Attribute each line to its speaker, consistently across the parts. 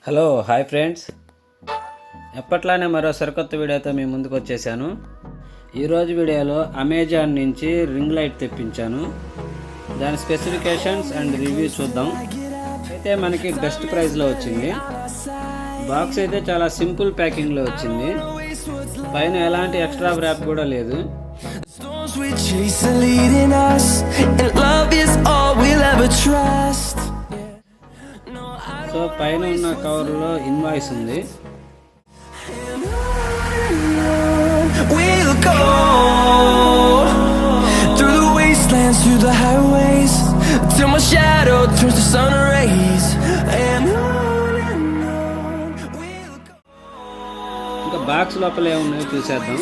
Speaker 1: Hello hi friends, ఎప్పట్లానే మరో సరికొత్త వీడియోతో మీ ముందుకు వచ్చేసాను. ఈరోజు వీడియోలో అమెజాన్ నుంచి రింగ్ లైట్ తెప్పించాను. దాని స్పెసిఫికేషన్స్ అండ్ రివ్యూ చూద్దాం. అయితే మనకి బెస్ట్ ప్రైస్లో వచ్చింది. బాక్స్ అయితే చాలా సింపుల్ ప్యాకింగ్లో వచ్చింది. పైన ఎలాంటి ఎక్స్ట్రా ర్యాప్ కూడా లేదు. సో పైన ఉన్న కవర్లో ఇన్వాయిస్ ఉంది. ఇంకా బాక్స్ లోపల ఏమున్నాయో చూసేద్దాం.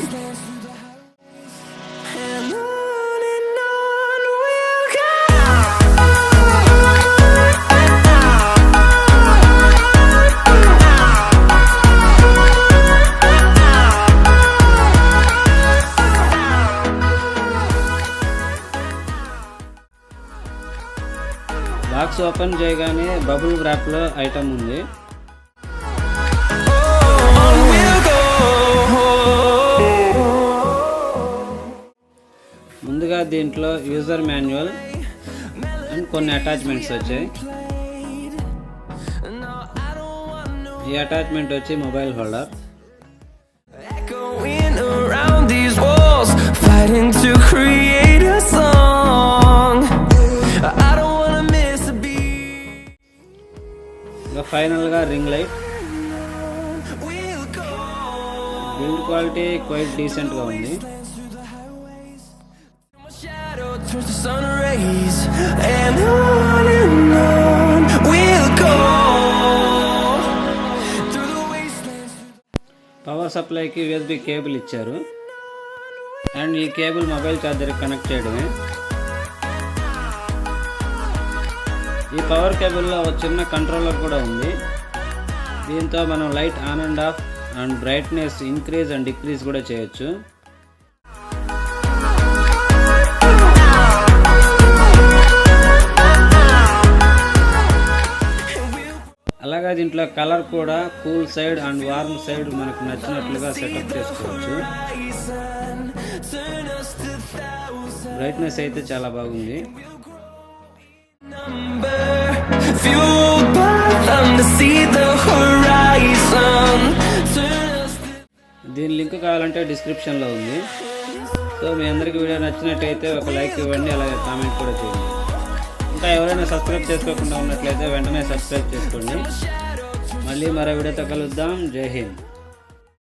Speaker 1: బాక్స్ ఓపెన్ చేయగానే బబుల్ ర్యాప్లో ఐటమ్ ఉంది. ముందుగా దీంట్లో యూజర్ మాన్యువల్ అండ్ కొన్ని అటాచ్మెంట్స్ వచ్చాయి. ఈ అటాచ్మెంట్ వచ్చి మొబైల్ హోల్డర్. ఫైనల్గా ring light. Build quality quite డీసెంట్గా ఉంది. పవర్ సప్లైకి USB కేబుల్ ఇచ్చారు అండ్ ఈ కేబుల్ మొబైల్ ఛార్జర్కి కనెక్ట్ చేయడమే. ఈ పవర్ కేబుల్లో ఒక చిన్న కంట్రోలర్ కూడా ఉంది. దీంతో మనం light on and off and brightness increase and decrease కూడా చేయొచ్చు. అలాగే దీంట్లో కలర్ కూడా cool side and warm side మనకు నచ్చినట్లుగా సెటప్ చేసుకోవచ్చు. బ్రైట్నెస్ అయితే చాలా బాగుంది. దీని లింక్ కావాలంటే డిస్క్రిప్షన్లో ఉంది. సో మీ అందరికీ వీడియో నచ్చినట్టయితే ఒక లైక్ ఇవ్వండి, అలాగే కామెంట్ కూడా చేయండి. ఇంకా ఎవరైనా సబ్స్క్రైబ్ చేసుకోకుండా ఉన్నట్లయితే వెంటనే సబ్స్క్రైబ్ చేసుకోండి. మళ్ళీ మరో వీడియోతో కలుద్దాం. జై హింద్.